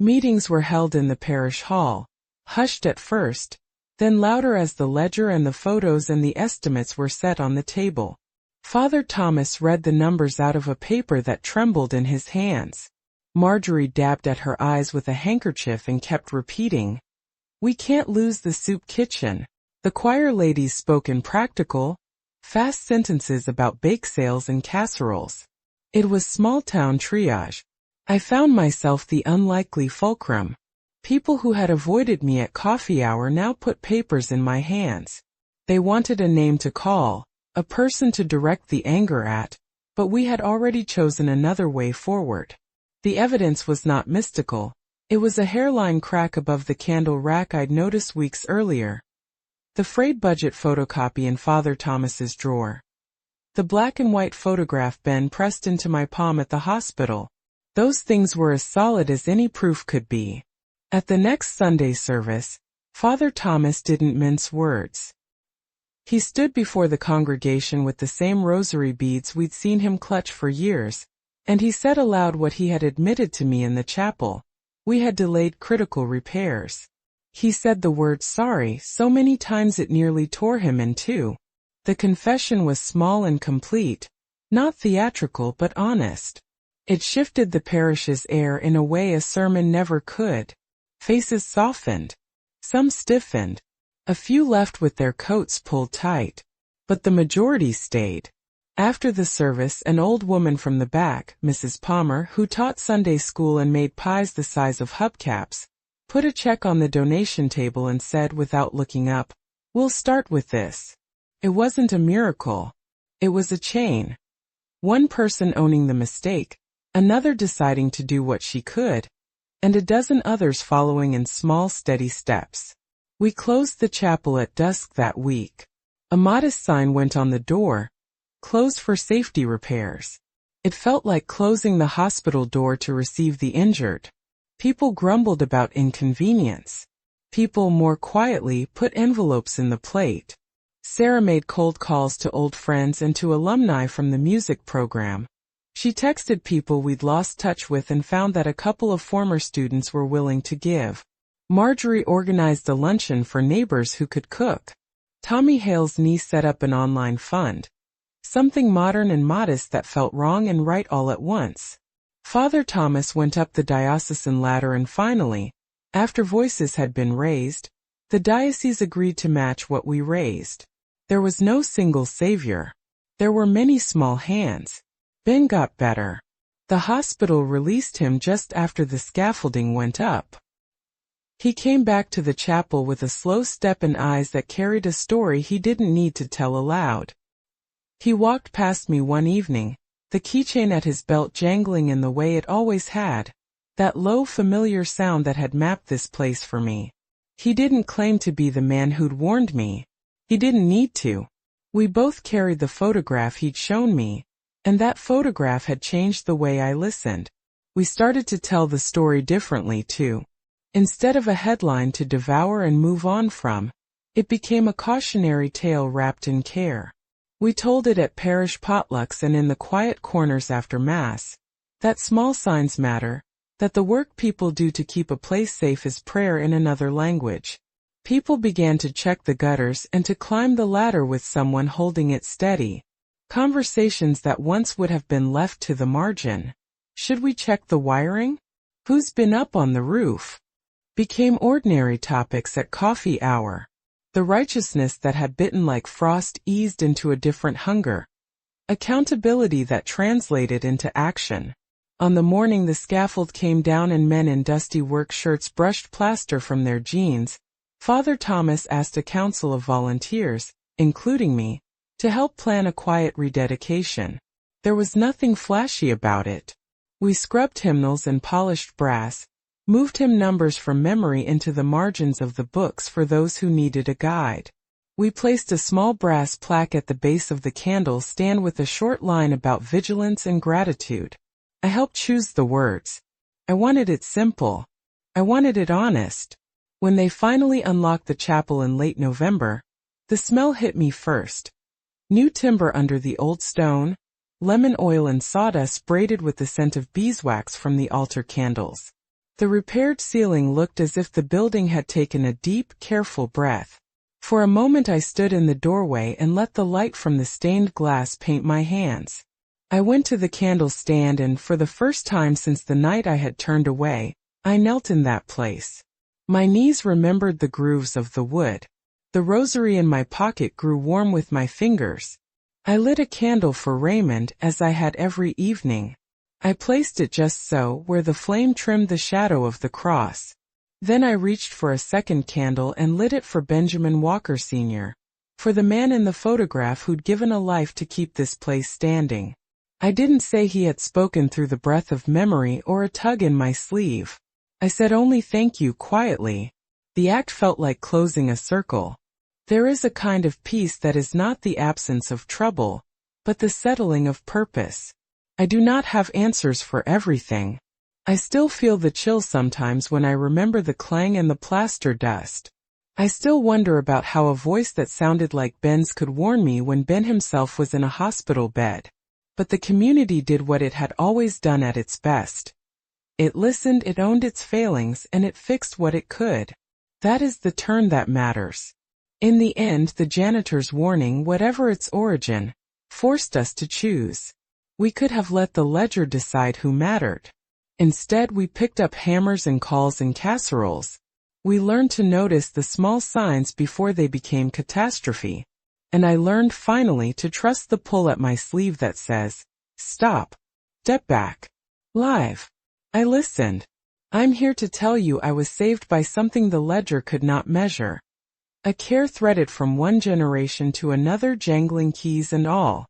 Meetings were held in the parish hall, hushed at first, then louder as the ledger and the photos and the estimates were set on the table. Father Thomas read the numbers out of a paper that trembled in his hands. Marjorie dabbed at her eyes with a handkerchief and kept repeating, "We can't lose the soup kitchen." The choir ladies spoke in practical, fast sentences about bake sales and casseroles. It was small-town triage. I found myself the unlikely fulcrum. People who had avoided me at coffee hour now put papers in my hands. They wanted a name to call, a person to direct the anger at, but we had already chosen another way forward. The evidence was not mystical. It was a hairline crack above the candle rack I'd noticed weeks earlier. The frayed budget photocopy in Father Thomas's drawer. The black and white photograph Ben pressed into my palm at the hospital. Those things were as solid as any proof could be. At the next Sunday service, Father Thomas didn't mince words. He stood before the congregation with the same rosary beads we'd seen him clutch for years, and he said aloud what he had admitted to me in the chapel. We had delayed critical repairs. He said the word sorry so many times it nearly tore him in two. The confession was small and complete, not theatrical but honest. It shifted the parish's air in a way a sermon never could. Faces softened. Some stiffened. A few left with their coats pulled tight. But the majority stayed. After the service, an old woman from the back, Mrs. Palmer, who taught Sunday school and made pies the size of hubcaps, put a check on the donation table and said without looking up, "We'll start with this." It wasn't a miracle. It was a chain. One person owning the mistake, another deciding to do what she could, and a dozen others following in small, steady steps. We closed the chapel at dusk that week. A modest sign went on the door, "Closed for safety repairs." It felt like closing the hospital door to receive the injured. People grumbled about inconvenience. People, more quietly, put envelopes in the plate. Sarah made cold calls to old friends and to alumni from the music program. She texted people we'd lost touch with and found that a couple of former students were willing to give. Marjorie organized a luncheon for neighbors who could cook. Tommy Hale's niece set up an online fund. something modern and modest that felt wrong and right all at once. Father Thomas went up the diocesan ladder and finally, after voices had been raised, the diocese agreed to match what we raised. There was no single savior. There were many small hands. Ben got better. The hospital released him just after the scaffolding went up. He came back to the chapel with a slow step and eyes that carried a story he didn't need to tell aloud. He walked past me one evening, the keychain at his belt jangling in the way it always had, that low familiar sound that had mapped this place for me. He didn't claim to be the man who'd warned me. He didn't need to. We both carried the photograph he'd shown me, and that photograph had changed the way I listened. We started to tell the story differently too. Instead of a headline to devour and move on from, it became a cautionary tale wrapped in care. We told it at parish potlucks and in the quiet corners after Mass, that small signs matter, that the work people do to keep a place safe is prayer in another language. People began to check the gutters and to climb the ladder with someone holding it steady. Conversations that once would have been left to the margin. Should we check the wiring? Who's been up on the roof? Became ordinary topics at coffee hour. The righteousness that had bitten like frost eased into a different hunger. Accountability that translated into action. On the morning the scaffold came down and men in dusty work shirts brushed plaster from their jeans, Father Thomas asked a council of volunteers, including me, to help plan a quiet rededication. There was nothing flashy about it. We scrubbed hymnals and polished brass, moved hymn numbers from memory into the margins of the books for those who needed a guide. We placed a small brass plaque at the base of the candle stand with a short line about vigilance and gratitude. I helped choose the words. I wanted it simple. I wanted it honest. When they finally unlocked the chapel in late November, the smell hit me first. New timber under the old stone, lemon oil and sawdust braided with the scent of beeswax from the altar candles. The repaired ceiling looked as if the building had taken a deep, careful breath. For a moment I stood in the doorway and let the light from the stained glass paint my hands. I went to the candle stand and for the first time since the night I had turned away, I knelt in that place. My knees remembered the grooves of the wood. The rosary in my pocket grew warm with my fingers. I lit a candle for Raymond as I had every evening. I placed it just so where the flame trimmed the shadow of the cross. Then I reached for a second candle and lit it for Benjamin Walker Sr., for the man in the photograph who'd given a life to keep this place standing. I didn't say he had spoken through the breath of memory or a tug in my sleeve. I said only thank you quietly. The act felt like closing a circle. There is a kind of peace that is not the absence of trouble, but the settling of purpose. I do not have answers for everything. I still feel the chill sometimes when I remember the clang and the plaster dust. I still wonder about how a voice that sounded like Ben's could warn me when Ben himself was in a hospital bed. But the community did what it had always done at its best. It listened, it owned its failings, and it fixed what it could. That is the turn that matters. In the end, the janitor's warning, whatever its origin, forced us to choose. We could have let the ledger decide who mattered. Instead, we picked up hammers and cauls and casseroles. We learned to notice the small signs before they became catastrophe. And I learned finally to trust the pull at my sleeve that says, stop, step back, live. I listened. I'm here to tell you I was saved by something the ledger could not measure. A care threaded from one generation to another, jangling keys and all.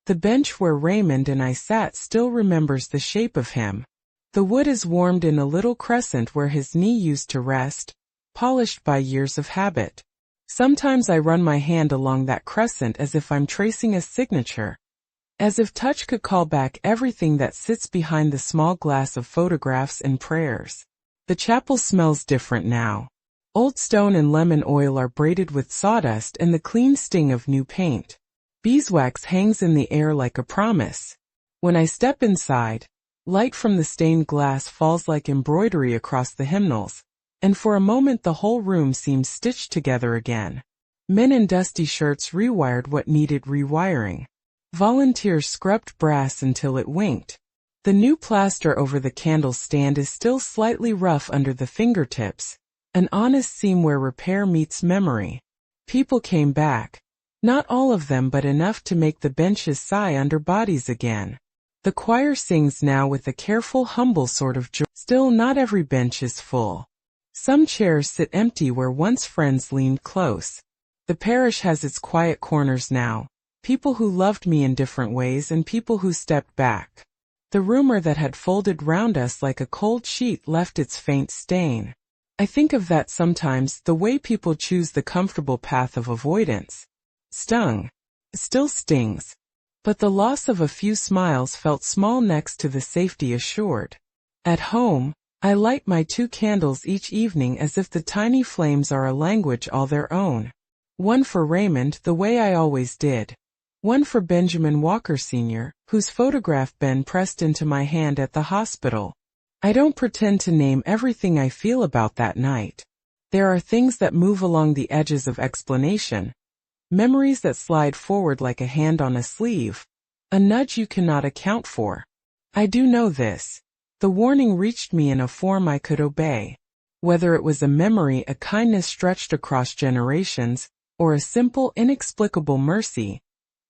The bench where Raymond and I sat still remembers the shape of him. The wood is warmed in a little crescent where his knee used to rest, polished by years of habit. Sometimes I run my hand along that crescent as if I'm tracing a signature. As if touch could call back everything that sits behind the small glass of photographs and prayers. The chapel smells different now. Old stone and lemon oil are braided with sawdust and the clean sting of new paint. Beeswax hangs in the air like a promise. When I step inside, light from the stained glass falls like embroidery across the hymnals. And for a moment the whole room seems stitched together again. Men in dusty shirts rewired what needed rewiring. Volunteers scrubbed brass until it winked. The new plaster over the candle stand is still slightly rough under the fingertips, an honest seam where repair meets memory. People came back. Not all of them, but enough to make the benches sigh under bodies again. The choir sings now with a careful, humble sort of joy. Still, not every bench is full. Some chairs sit empty where once friends leaned close. The parish has its quiet corners now, people who loved me in different ways and people who stepped back. The rumor that had folded round us like a cold sheet left its faint stain. I think of that sometimes, the way people choose the comfortable path of avoidance. Stung. Still stings. But the loss of a few smiles felt small next to the safety assured. At home, I light my 2 candles each evening as if the tiny flames are a language all their own. One for Raymond, the way I always did. One for Benjamin Walker Sr., whose photograph Ben pressed into my hand at the hospital. I don't pretend to name everything I feel about that night. There are things that move along the edges of explanation. Memories that slide forward like a hand on a sleeve. A nudge you cannot account for. I do know this. The warning reached me in a form I could obey. Whether it was a memory, a kindness stretched across generations, or a simple, inexplicable mercy,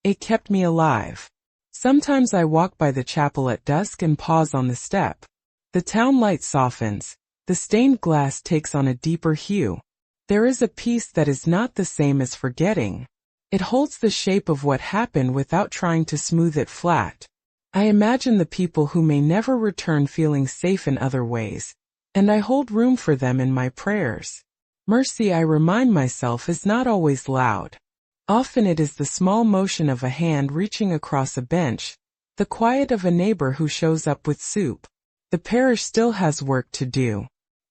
it kept me alive. Sometimes I walk by the chapel at dusk and pause on the step. The town light softens. The stained glass takes on a deeper hue. There is a peace that is not the same as forgetting. It holds the shape of what happened without trying to smooth it flat. I imagine the people who may never return feeling safe in other ways, and I hold room for them in my prayers. Mercy, I remind myself, is not always loud. Often it is the small motion of a hand reaching across a bench, the quiet of a neighbor who shows up with soup. The parish still has work to do.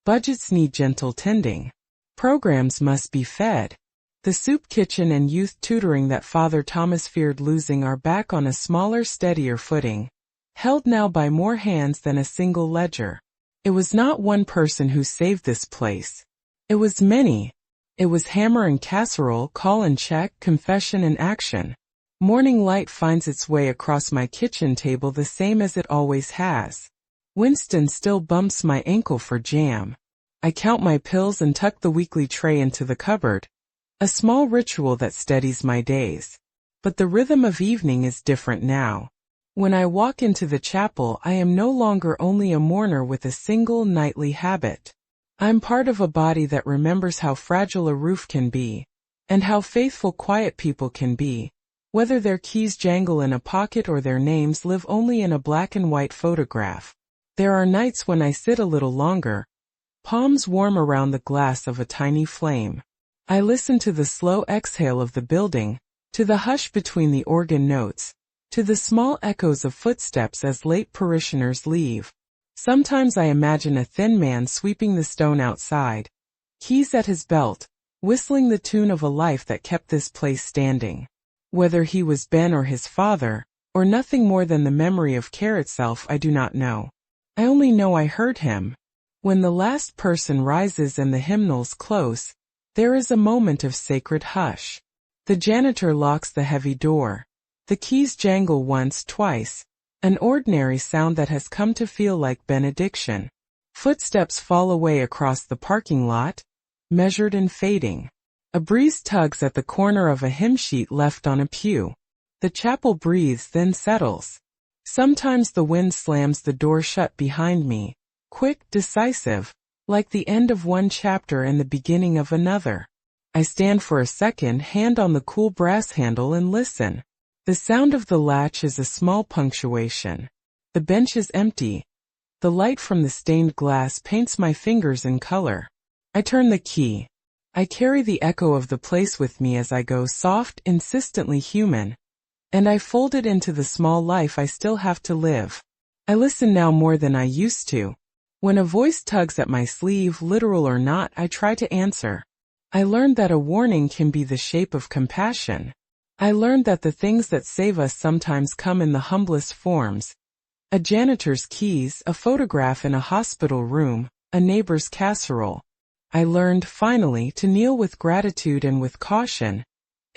Budgets need gentle tending. Programs must be fed. The soup kitchen and youth tutoring that Father Thomas feared losing are back on a smaller, steadier footing, held now by more hands than a single ledger. It was not one person who saved this place. It was many. It was hammer and casserole, call and check, confession and action. Morning light finds its way across my kitchen table the same as it always has. Winston still bumps my ankle for jam. I count my pills and tuck the weekly tray into the cupboard. A small ritual that steadies my days. But the rhythm of evening is different now. When I walk into the chapel, I am no longer only a mourner with a single nightly habit. I'm part of a body that remembers how fragile a roof can be, and how faithful quiet people can be, whether their keys jangle in a pocket or their names live only in a black and white photograph. There are nights when I sit a little longer, palms warm around the glass of a tiny flame. I listen to the slow exhale of the building, to the hush between the organ notes, to the small echoes of footsteps as late parishioners leave. Sometimes I imagine a thin man sweeping the stone outside, keys at his belt, whistling the tune of a life that kept this place standing. Whether he was Ben or his father, or nothing more than the memory of care itself, I do not know. I only know I heard him. When the last person rises and the hymnals close, there is a moment of sacred hush. The janitor locks the heavy door. The keys jangle once, twice. An ordinary sound that has come to feel like benediction. Footsteps fall away across the parking lot, measured and fading. A breeze tugs at the corner of a hymn sheet left on a pew. The chapel breathes, then settles. Sometimes the wind slams the door shut behind me, quick, decisive, like the end of one chapter and the beginning of another. I stand for a second, hand on the cool brass handle, and listen. The sound of the latch is a small punctuation. The bench is empty. The light from the stained glass paints my fingers in color. I turn the key. I carry the echo of the place with me as I go, soft, insistently human. And I fold it into the small life I still have to live. I listen now more than I used to. When a voice tugs at my sleeve, literal or not, I try to answer. I learned that a warning can be the shape of compassion. I learned that the things that save us sometimes come in the humblest forms. A janitor's keys, a photograph in a hospital room, a neighbor's casserole. I learned, finally, to kneel with gratitude and with caution.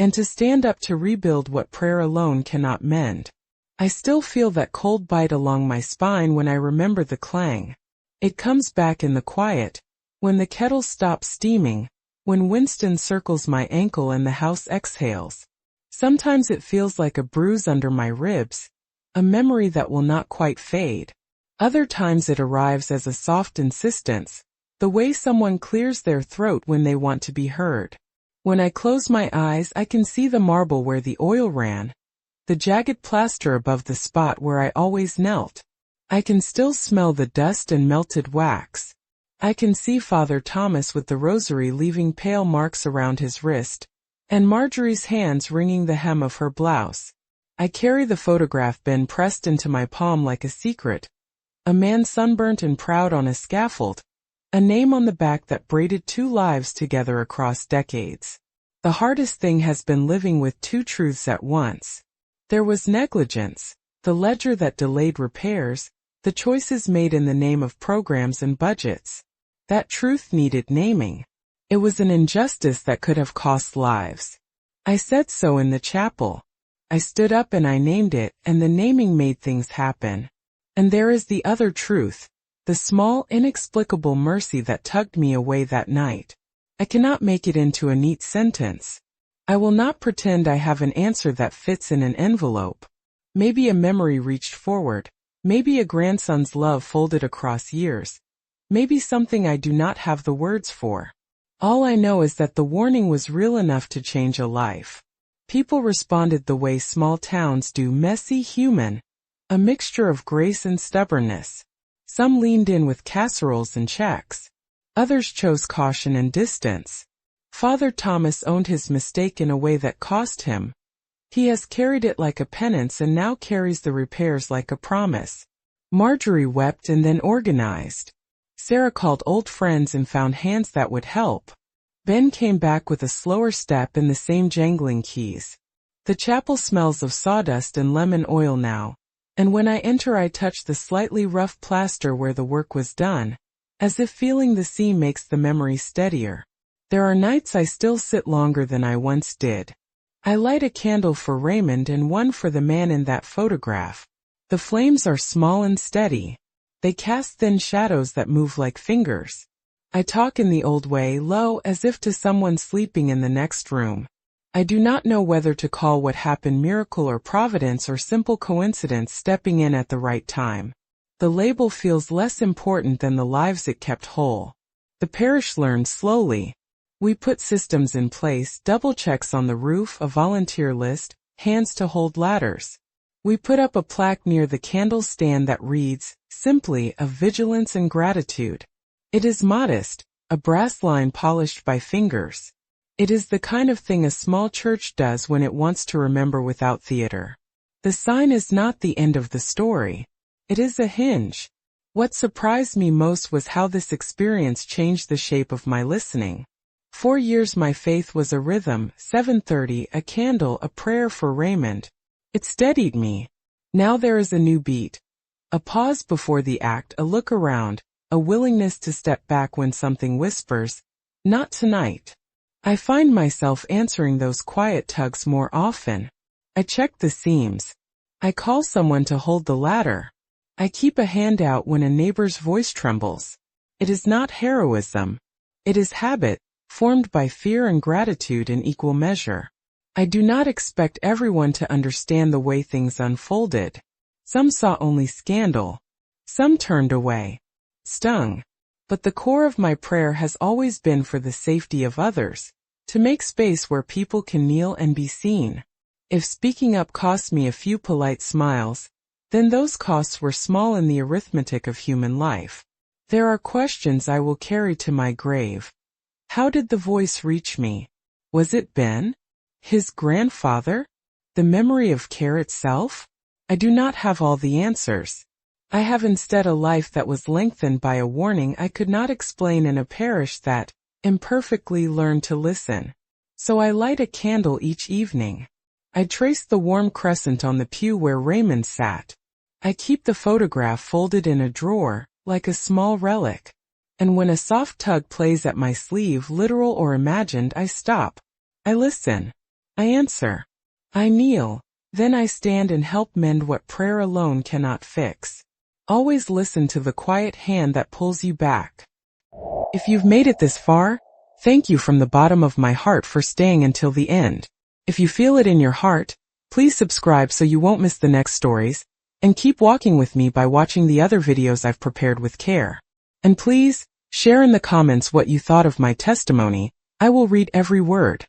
and to stand up to rebuild what prayer alone cannot mend. I still feel that cold bite along my spine when I remember the clang. It comes back in the quiet, when the kettle stops steaming, when Winston circles my ankle and the house exhales. Sometimes it feels like a bruise under my ribs, a memory that will not quite fade. Other times it arrives as a soft insistence, the way someone clears their throat when they want to be heard. When I close my eyes, I can see the marble where the oil ran, the jagged plaster above the spot where I always knelt. I can still smell the dust and melted wax. I can see Father Thomas with the rosary leaving pale marks around his wrist, and Marjorie's hands wringing the hem of her blouse. I carry the photograph bin pressed into my palm like a secret. A man sunburnt and proud on a scaffold, a name on the back that braided 2 lives together across decades. The hardest thing has been living with 2 truths at once. There was negligence, the ledger that delayed repairs, the choices made in the name of programs and budgets. That truth needed naming. It was an injustice that could have cost lives. I said so in the chapel. I stood up and I named it, and the naming made things happen. And there is the other truth, the small, inexplicable mercy that tugged me away that night. I cannot make it into a neat sentence. I will not pretend I have an answer that fits in an envelope. Maybe a memory reached forward, maybe a grandson's love folded across years, maybe something I do not have the words for. All I know is that the warning was real enough to change a life. People responded the way small towns do, messy, human, a mixture of grace and stubbornness. Some leaned in with casseroles and checks. Others chose caution and distance. Father Thomas owned his mistake in a way that cost him. He has carried it like a penance and now carries the repairs like a promise. Marjorie wept and then organized. Sarah called old friends and found hands that would help. Ben came back with a slower step and the same jangling keys. The chapel smells of sawdust and lemon oil now, and when I enter I touch the slightly rough plaster where the work was done, as if feeling the sea makes the memory steadier. There are nights I still sit longer than I once did. I light a candle for Raymond and one for the man in that photograph. The flames are small and steady. They cast thin shadows that move like fingers. I talk in the old way, low, as if to someone sleeping in the next room. I do not know whether to call what happened miracle or providence or simple coincidence stepping in at the right time. The label feels less important than the lives it kept whole. The parish learned slowly. We put systems in place, double checks on the roof, a volunteer list, hands to hold ladders. We put up a plaque near the candle stand that reads, simply, of vigilance and gratitude. It is modest, a brass line polished by fingers. It is the kind of thing a small church does when it wants to remember without theater. The sign is not the end of the story. It is a hinge. What surprised me most was how this experience changed the shape of my listening. 4 years my faith was a rhythm, 7:30, a candle, a prayer for Raymond. It steadied me. Now there is a new beat. A pause before the act, a look around, a willingness to step back when something whispers, not tonight. I find myself answering those quiet tugs more often. I check the seams. I call someone to hold the ladder. I keep a hand out when a neighbor's voice trembles. It is not heroism. It is habit, formed by fear and gratitude in equal measure. I do not expect everyone to understand the way things unfolded. Some saw only scandal. Some turned away. Stung. But the core of my prayer has always been for the safety of others, to make space where people can kneel and be seen. If speaking up cost me a few polite smiles, then those costs were small in the arithmetic of human life. There are questions I will carry to my grave. How did the voice reach me? Was it Ben? His grandfather? The memory of care itself? I do not have all the answers. I have instead a life that was lengthened by a warning I could not explain in a parish that imperfectly learned to listen. So I light a candle each evening. I trace the warm crescent on the pew where Raymond sat. I keep the photograph folded in a drawer, like a small relic. And when a soft tug plays at my sleeve, literal or imagined, I stop. I listen. I answer. I kneel. Then I stand and help mend what prayer alone cannot fix. Always listen to the quiet hand that pulls you back. If you've made it this far, thank you from the bottom of my heart for staying until the end. If you feel it in your heart, please subscribe so you won't miss the next stories, and keep walking with me by watching the other videos I've prepared with care. And please, share in the comments what you thought of my testimony. I will read every word.